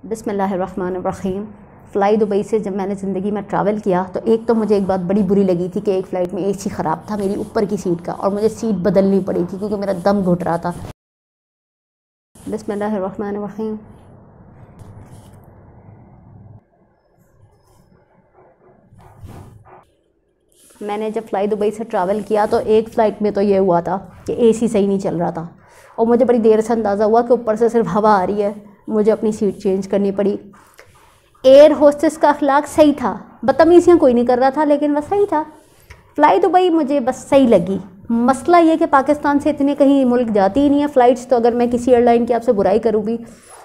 बिस्मिल्लाहिर्रहमानिर्रहीम। Fly Dubai से जब मैंने ज़िंदगी में ट्रैवल किया तो एक तो मुझे एक बात बड़ी बुरी लगी थी कि एक फ़्लाइट में एसी ख़राब था मेरी ऊपर की सीट का और मुझे सीट बदलनी पड़ी थी क्योंकि मेरा दम घुट रहा था। बिस्मिल्लाहिर्रहमानिर्रहीम। मैंने जब फ़्लाई दुबई से ट्रैवल किया तो एक फ़्लाइट में तो ये हुआ था कि एसी सही नहीं चल रहा था और मुझे बड़ी देर से अंदाज़ा हुआ कि ऊपर से सिर्फ हवा आ रही है। मुझे अपनी सीट चेंज करनी पड़ी। एयर होस्टेस का अखलाक सही था, बदतमीज़ियाँ कोई नहीं कर रहा था, लेकिन वह सही था। फ़्लाई दुबई मुझे बस सही लगी। मसला ये कि पाकिस्तान से इतने कहीं मुल्क जाती ही नहीं है फ़्लाइट्स, तो अगर मैं किसी एयरलाइन की आपसे बुराई करूँ भी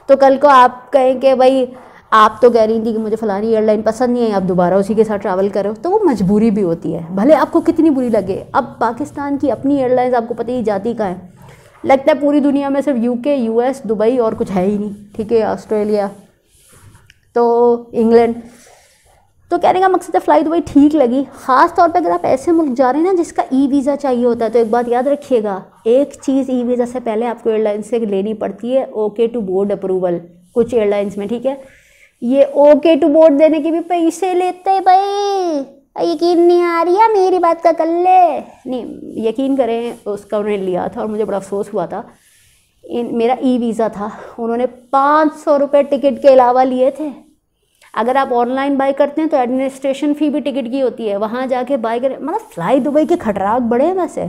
तो कल को आप कहें कि भाई आप तो कह रही थी कि मुझे फ़लानी एयरलाइन पसंद नहीं है, आप दोबारा उसी के साथ ट्रैवल करो, तो वो मजबूरी भी होती है, भले आपको कितनी बुरी लगे। अब पाकिस्तान की अपनी एयरलाइंस आपको पता ही जाती कहाँ है, लगता है पूरी दुनिया में सिर्फ यूके, यूएस, दुबई और कुछ है ही नहीं, ठीक है, ऑस्ट्रेलिया, तो इंग्लैंड। तो कहने का मकसद है फ़्लाई दुबई ठीक लगी। ख़ास तौर पे अगर आप ऐसे मुल्क जा रहे हैं ना जिसका ई वीज़ा चाहिए होता है, तो एक बात याद रखिएगा, एक चीज़ ई वीज़ा से पहले आपको एयरलाइन से लेनी पड़ती है ओके टू बोर्ड अप्रूवल। कुछ एयरलाइंस में, ठीक है, ये ओके टू बोर्ड देने के भी पैसे लेते हैं भाई। यकीन नहीं आ रही है मेरी बात का, कर ले नहीं यकीन करें, उसका उन्होंने लिया था और मुझे बड़ा अफसोस हुआ था। मेरा ई वीज़ा था, उन्होंने 500 रुपये टिकट के अलावा लिए थे। अगर आप ऑनलाइन बाय करते हैं तो एडमिनिस्ट्रेशन फ़ी भी टिकट की होती है, वहाँ जाके बाय करें। मतलब फ़्लाई दुबई के खटराक बड़े हैं वैसे,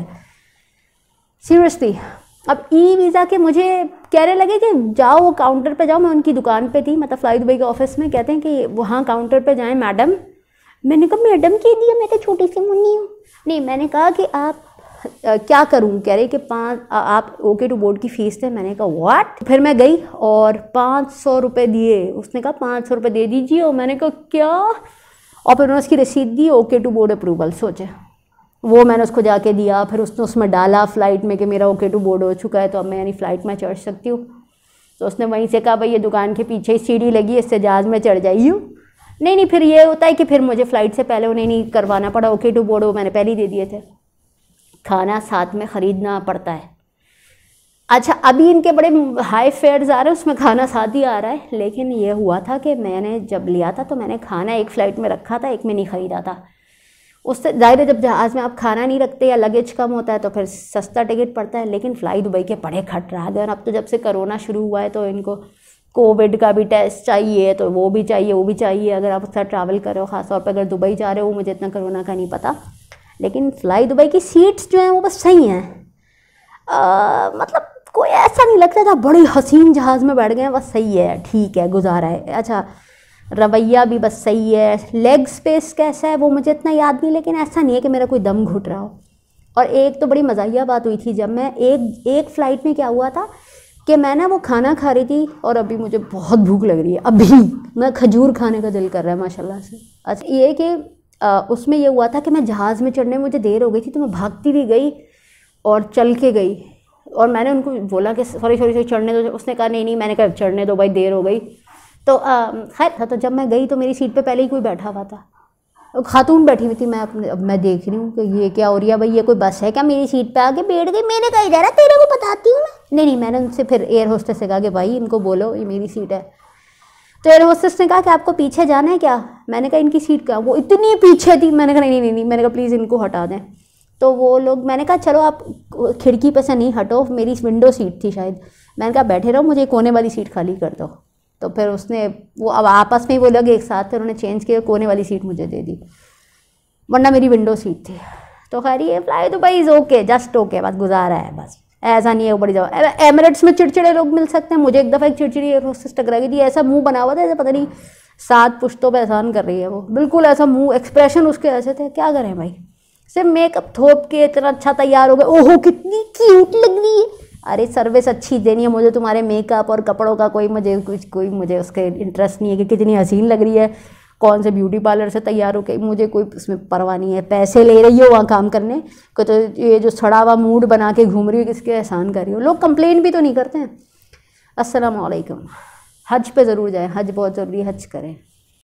सीरियसली। अब ई वीज़ा के मुझे कहने लगे कि जाओ वो काउंटर पे जाओ। मैं उनकी दुकान पे थी, मतलब फ़्लाई दुबई के ऑफिस में। कहते हैं कि वहाँ काउंटर पे जाएं मैडम। मैंने कहा मैडम के लिए, मैं तो छोटी सी मुन्नी हूँ। नहीं, मैंने कहा कि आप क्या करूँ, कह रहे कि आप ओके टू बोर्ड की फ़ीस थे। मैंने कहा व्हाट। फिर मैं गई और 500 रुपये दिए। उसने कहा 500 रुपये दे दीजिए, और मैंने कहा क्या, और फिर उन्होंने उसकी रसीद दी ओके टू बोर्ड अप्रूवल। सोचे वो मैंने उसको जाके दिया, फिर उसने उसमें डाला फ़्लाइट में कि मेरा ओके टू बोर्ड हो चुका है, तो अब मैं यानी फ़्लाइट में चढ़ सकती हूँ। तो उसने वहीं से कहा भाई ये दुकान के पीछे ही सीढ़ी लगी है, इससे जहाज़ में चढ़ जाइए। नहीं, फिर ये होता है कि फिर मुझे फ़्लाइट से पहले उन्हें नहीं करवाना पड़ा ओके टू बोर्ड, वो मैंने पहले ही दे दिए थे। खाना साथ में ख़रीदना पड़ता है। अच्छा, अभी इनके बड़े हाई फेयर्स आ रहे हैं, उसमें खाना साथ ही आ रहा है। लेकिन ये हुआ था कि मैंने जब लिया था तो मैंने खाना एक फ़्लाइट में रखा था, एक में नहीं ख़रीदा था। उससे ज़ाहिर है जब जहाज़ में आप खाना नहीं रखते या लगेज कम होता है तो फिर सस्ता टिकट पड़ता है। लेकिन फ़्लाई दुबई के बड़े खट रहा है। और अब तो जब से कोरोना शुरू हुआ है तो इनको कोविड का भी टेस्ट चाहिए, तो वो भी चाहिए अगर आप उसका ट्रैवल कर रहे हो, ख़ासतौर पर अगर दुबई जा रहे हो। मुझे इतना कोरोना का नहीं पता, लेकिन फ़्लाई दुबई की सीट्स जो हैं वो बस सही हैं। मतलब कोई ऐसा नहीं लगता था बड़ी हसीन जहाज़ में बैठ गए हैं, बस सही है, ठीक है, गुजारा है। अच्छा, रवैया भी बस सही है। लेग स्पेस कैसा है वो मुझे इतना याद नहीं, लेकिन ऐसा नहीं है कि मेरा कोई दम घुट रहा हो। और एक तो बड़ी मज़ाहिया बात हुई थी, जब मैं एक फ़्लाइट में क्या हुआ था कि मैं ना वो खाना खा रही थी और अभी मुझे बहुत भूख लग रही है, अभी मैं खजूर खाने का दिल कर रहा है माशाल्लाह से। अच्छा, ये कि उसमें ये हुआ था कि मैं जहाज़ में चढ़ने में मुझे देर हो गई थी, तो मैं भागती भी गई और चल के गई। और मैंने उनको बोला कि सॉरी चढ़ने दो। उसने कहा नहीं, मैंने कहा चढ़ने दो भाई, देर हो गई। तो खैर था। तो जब मैं गई तो मेरी सीट पे पहले ही कोई बैठा हुआ था, खातून बैठी हुई थी। मैं देख रही हूँ कि ये क्या हो रही है भाई, ये कोई बस है क्या, मेरी सीट पे आके बैठ गई। मैंने कहा इधर तेरे को बताती हूँ मैं। नहीं, मैंने उनसे फिर एयर होस्टेस से कहा कि भाई इनको बोलो ये मेरी सीट है। तो एयर होस्टेस ने कहा कि आपको पीछे जाना है क्या। मैंने कहा इनकी सीट का, वो इतनी पीछे थी। मैंने कहा नहीं, मैंने कहा प्लीज़ इनको हटा दें। तो वो लोग, मैंने कहा चलो आप खिड़की पे से नहीं हटो, मेरी विंडो सीट थी शायद। मैंने कहा बैठे रहो, मुझे कोने वाली सीट खाली कर दो। तो फिर उसने वो अब आपस में वो लोग एक साथ थे, उन्होंने चेंज किया, कोने वाली सीट मुझे दे दी, वरना मेरी विंडो सीट थी। तो खैर ये fly Dubai is okay, just okay, बस गुजारा है। बस ऐसा नहीं है वो बड़ी जगह। एमिरेट्स में चिड़चिड़े लोग मिल सकते हैं। मुझे एक दफ़ा एक चिड़चिड़ी एयर होस्टेस टकरा गई थी, ऐसा मुंह बना हुआ था जैसे पता नहीं 7 पुश्तों पे एहसान कर रही है वो, बिल्कुल ऐसा मुंह, एक्सप्रेशन उसके ऐसे थे। क्या करें भाई, सिर्फ मेकअप थोप के इतना अच्छा तैयार हो गए, ओहो कितनी क्यूट लग रही है। अरे सर्विस अच्छी देनी है, मुझे तुम्हारे मेकअप और कपड़ों का कोई मुझे उसके इंटरेस्ट नहीं है कि कितनी हसीन लग रही है, कौन से ब्यूटी पार्लर से तैयार हो के, मुझे कोई उसमें परवाह नहीं है। पैसे ले रही हो वहाँ काम करने को, तो ये जो सड़ा हुआ मूड बना के घूम रही हो किसके एहसान कर रही हो। लोग कंप्लेन भी तो नहीं करते हैं। अस्सलाम वालेकुम। हज पे ज़रूर जाएं, हज बहुत ज़रूरी है, हज करें।